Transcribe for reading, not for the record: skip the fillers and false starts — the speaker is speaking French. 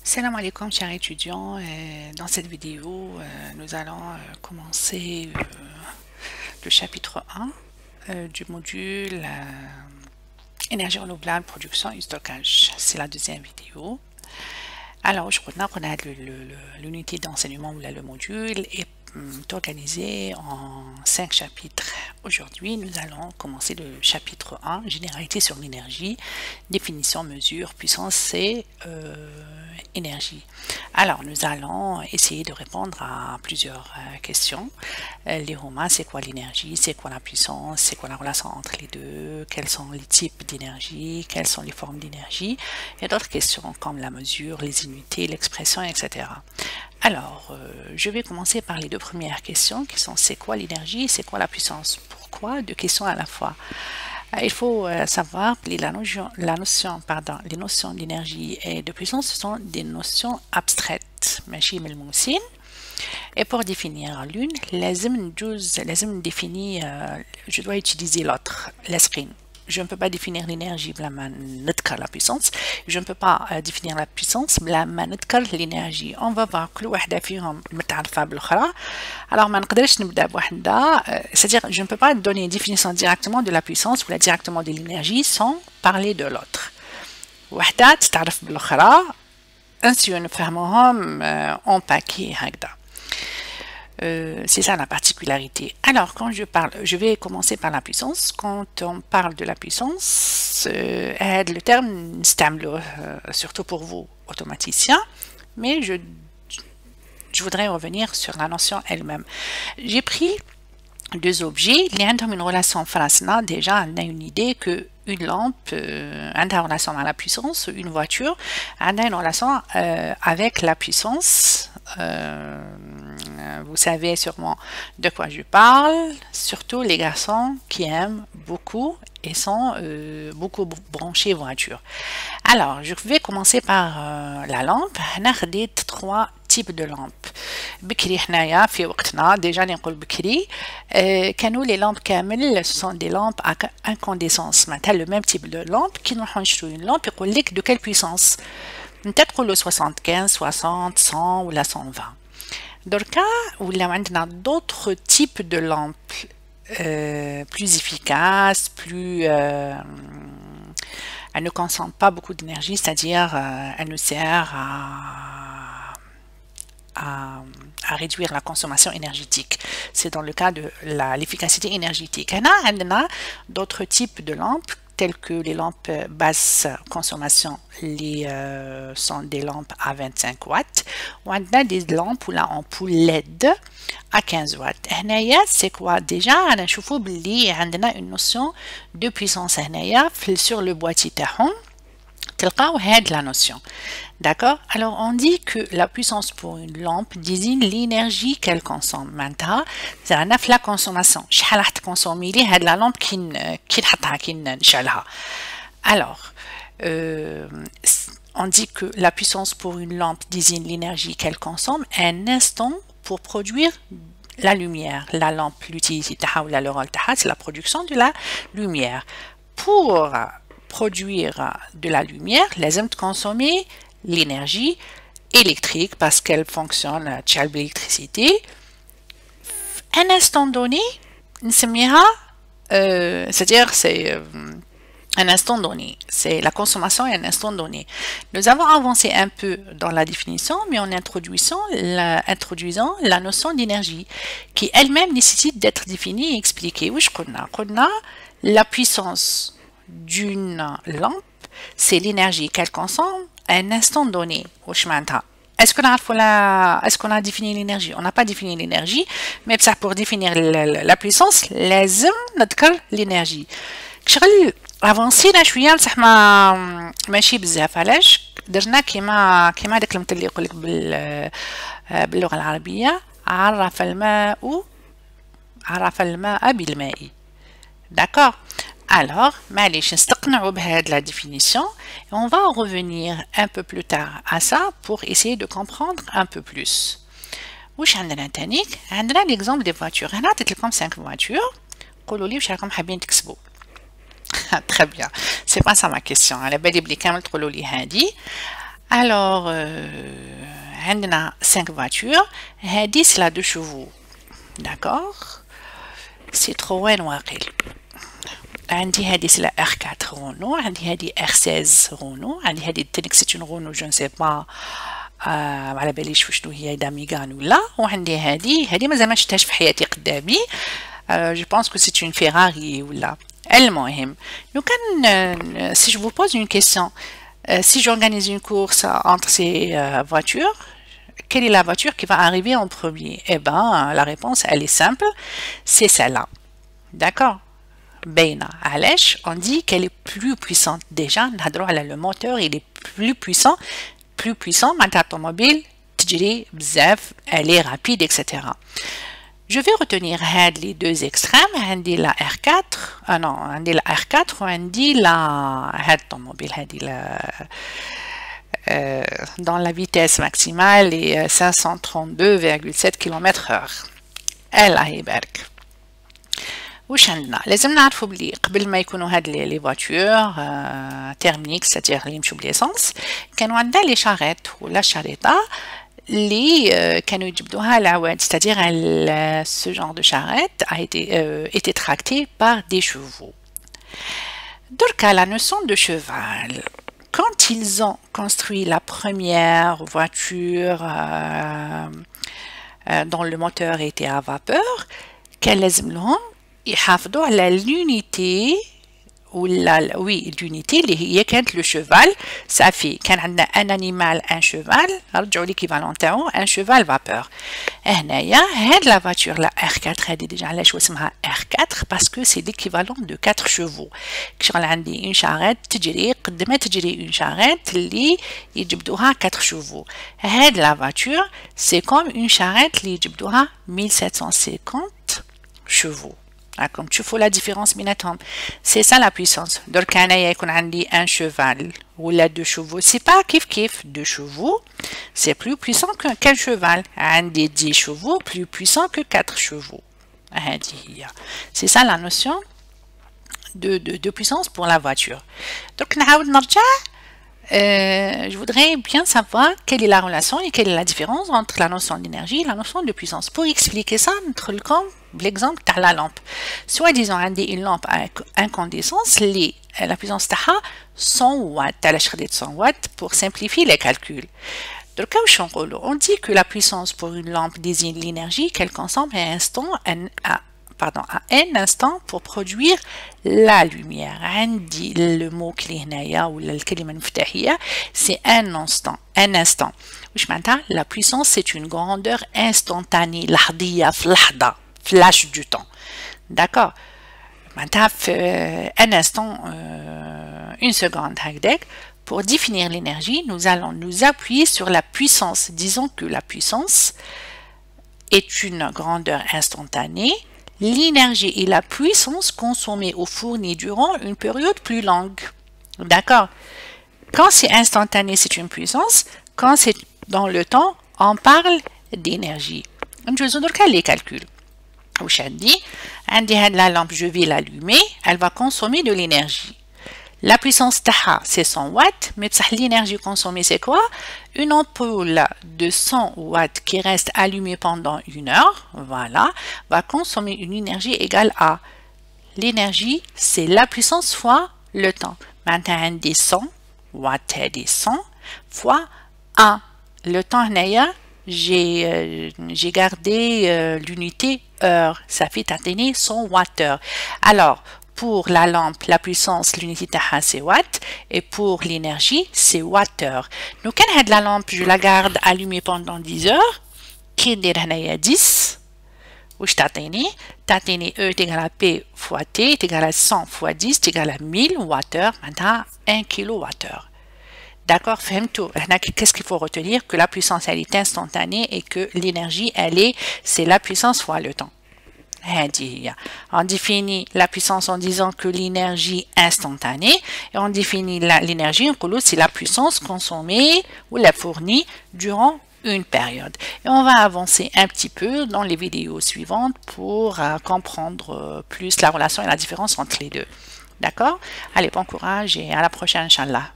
Salam alaikum chers étudiants. Dans cette vidéo, nous allons commencer le chapitre 1 du module énergie renouvelable, production et stockage. C'est la deuxième vidéo. Alors aujourd'hui, on a l'unité d'enseignement ou le module est organisé en 5 chapitres. Aujourd'hui, nous allons commencer le chapitre 1, généralité sur l'énergie, définition, mesure, puissance et énergie. Alors, nous allons essayer de répondre à plusieurs questions. Les romans, c'est quoi l'énergie? C'est quoi la puissance? C'est quoi la relation entre les deux? Quels sont les types d'énergie? Quelles sont les formes d'énergie? Et d'autres questions comme la mesure, les unités, l'expression, etc. Alors, je vais commencer par les deux premières questions qui sont c'est quoi l'énergie et c'est quoi la puissance? Pourquoi? Deux questions à la fois. Il faut savoir que les notions d'énergie et de puissance ce sont des notions abstraites. Et pour définir l'une, je dois utiliser l'autre, l'esprit. Je ne peux pas définir l'énergie بلا ما نذكر la puissance. Je ne peux pas définir la puissance بلا ما نذكر l'énergie. On va voir كل واحدة فيهم متعرفة بالأخرى. Alors ما نقدرش نبدأ بوحدة. C'est-à-dire je ne peux pas donner une définition directement de la puissance ou directement de l'énergie sans parler de l'autre. وحدة تتعرف بالأخرى. ainsi نفهمهم en paquet هكذا. C'est ça la particularité. Alors, quand je vais commencer par la puissance. Quand on parle de la puissance, le terme surtout pour vous automaticiens, mais je voudrais revenir sur la notion elle-même. J'ai pris deux objets, les ont une relation frasna. Déjà, on a une idée que une lampe a une relation à la puissance, une voiture a une relation avec la puissance. Vous savez sûrement de quoi je parle, surtout les garçons qui aiment beaucoup et sont beaucoup branchés voiture. Alors, je vais commencer par la lampe. On a trois types de lampes. بكري حنايا في وقتنا déjà نقول بكري كانوا les lampes كامل ce sont des lampes à incandescence. Maintenant le même type de lampe qui نروحوا نشرو une lampe يقول لك de quelle puissance انت تقول له 75 60 100 ولا 120. دركا ولا عندنا d'autres types de lampes plus efficaces, plus elle ne consomme pas beaucoup d'énergie, c'est-à-dire elle nous sert à réduire la consommation énergétique. C'est dans le cas de l'efficacité énergétique. On a d'autres types de lampes telles que les lampes basse consommation, sont des lampes à 25 watts. On a des lampes ou la ampoule LED à 15 watts. C'est quoi? Déjà, on a une notion de puissance sur le boîtier تاعهم. تلقاو هاد la notion. D'accord? Alors, on dit que la puissance pour une lampe désigne l'énergie qu'elle consomme. Maintenant, c'est la consommation. شحال راح تكونسومي لي هاد la lampe كي نحطها كي نشعلها. Alors, on dit que la puissance pour une lampe désigne l'énergie qu'elle consomme un instant pour produire la lumière. La lampe, l'utilité le rôle c'est la production de la lumière. Pour produire de la lumière, les hommes consommer l'énergie électrique parce qu'elle fonctionne à l'électricité. Un instant donné, c'est-à-dire c'est un instant donné, c'est la consommation à un instant donné. Nous avons avancé un peu dans la définition, mais en introduisant la notion d'énergie qui elle-même nécessite d'être définie et expliquée. Oui, la puissance d'une lampe, c'est l'énergie qu'elle consomme à un instant donné. Est-ce qu'on a défini l'énergie? On n'a pas défini l'énergie, mais ça pour définir la puissance, لازم نذكر l'énergie. شغل avancينا شويه بصح ماشي بزاف. علاش درنا كيما داك المثل اللي يقول لك باللغه العربيه عرف الماء بالماء. D'accord? Alors, معليش نستقنعوا بهاد la définition et on va revenir un peu plus tard à ça pour essayer de comprendre un peu plus. واش عندنا تانيك؟ عندنا l'exemple des voitures. هنا عطيت لكم 5 voitures. قولوا لي واش راكم حابين تكسبوا. Très bien. C'est pas ça ma question. على بالي بلي كامل تقولوا لي هادي. Alors, on a 5 voitures. Hadi, c'est la 2 chevaux. D'accord? Citroën Waqil. عندي هذه c'est la R4 Renault. عندي هذه R16 Renault. عندي هذه التنك c'est une Renault je ne sais pas على باليش وشنو هي إذا ميغان ولا. وعندي هذه مازال ما شفتهاش في حياتي قدامي. Je pense que c'est une Ferrari ولا. المهم لو كان si je vous pose une question, si j'organise une course entre ces voitures, quelle est la voiture qui va arriver en premier? Eh ben, la réponse, elle est simple, c'est celle-là. D'accord? Beina. Alesh, on dit qu'elle est plus puissante. Déjà, le moteur, il est plus puissant. Plus puissant, ma automobile, elle est rapide, etc. Je vais retenir les deux extrêmes. On dit la R4, non, on dit la R4 ou on dit la automobile, dans la vitesse maximale est 532,7 km/h. الله يبارك. واش عندنا؟ لازم نعرفوا بلي قبل ما يكونوا هاد لي فواتور تيرميك ساتير اللي يمشوا بليسونس، كانوا عندنا لي شاريت ولا الشريطه اللي كانوا يجبدوها العواد، c'est-à-dire ce genre de charrette a été tracté par des chevaux. Donc la notion de cheval, quand ils ont construit la première voiture dont le moteur était à vapeur, كان لازم لهم يحافظوا على l'unité ولا oui l'unité اللي هي كانت le cheval. ça fait كان عندنا un animal un cheval، رجعوا l'équivalent تاعو un cheval vapeur. هنايا هاد la voiture la R4 هادي ديجا علاش اسمها R4 parce que c'est l'équivalent de 4 chevaux. كشغل عندي une charrette تجري قد ما تجري une charrette اللي يجبدوها 4 chevaux. هاد la voiture c'est comme une charrette اللي يجبدوها 1750 chevaux. Comme tu vois la différence بيناتهم, c'est ça la puissance. Donc أنا يكون عندي un cheval ou la 2 chevaux, c'est pas kiff 2 chevaux, c'est plus puissant qu'un cheval. عندي 10 chevaux plus puissant que 4 chevaux. C'est ça la notion de puissance pour la voiture. Donc نعاود نرجع. Je voudrais bien savoir quelle est la relation et quelle est la différence entre la notion d'énergie et la notion de puissance. Pour expliquer ça, l'exemple de la lampe. Soit disons une lampe à incandescence, la puissance de 100 watts, 100 watts pour simplifier les calculs. Donc, on dit que la puissance pour une lampe désigne l'énergie qu'elle consomme à un instant pour produire la lumière. عندي le mot clé هنايا ولا الكلمة المفتاحية c'est un instant. واش معناتها la puissance c'est une grandeur instantanée لحظية في لحظة flash du temps. D'accord. معناتها un instant une seconde هكذاك. Pour définir l'énergie, nous allons nous appuyer sur la puissance. Disons que la puissance est une grandeur instantanée. L'énergie et la puissance consommée ou fournies durant une période plus longue. D'accord? Quand c'est instantané, c'est une puissance. Quand c'est dans le temps, on parle d'énergie. Je vais vous donner les calculs. La lampe, je vais l'allumer, elle va consommer de l'énergie. La puissance taha, c'est 100 watts, mais l'énergie consommée, c'est quoi? Une ampoule de 100 watts qui reste allumée pendant 1 heure, voilà, va consommer une énergie égale à l'énergie, c'est la puissance fois le temps. Maintenant, des 100 watts, des 100 fois 1. Le temps, j'ai gardé l'unité heure, ça fait atteindre 100 watts-heure. Alors, pour la lampe, la puissance, l'unité taha c'est watt, et pour l'énergie, c'est watt-heure. Donc, quand la lampe, je la garde allumée pendant 10 heures, qui est 10, ou je t'atteins, E est égal à P fois T, est égal à 100 fois 10, est égal à 1000 watts-heure, maintenant 1 kWh. D'accord, qu'est-ce qu'il faut retenir? Que la puissance, elle est instantanée et que l'énergie, c'est la puissance fois le temps. On définit la puissance en disant que l'énergie instantanée et on définit l'énergie, c'est la puissance consommée ou la fournie durant une période. Et on va avancer un petit peu dans les vidéos suivantes pour comprendre plus la relation et la différence entre les deux. D'accord? Allez, bon courage et à la prochaine, Inch'Allah.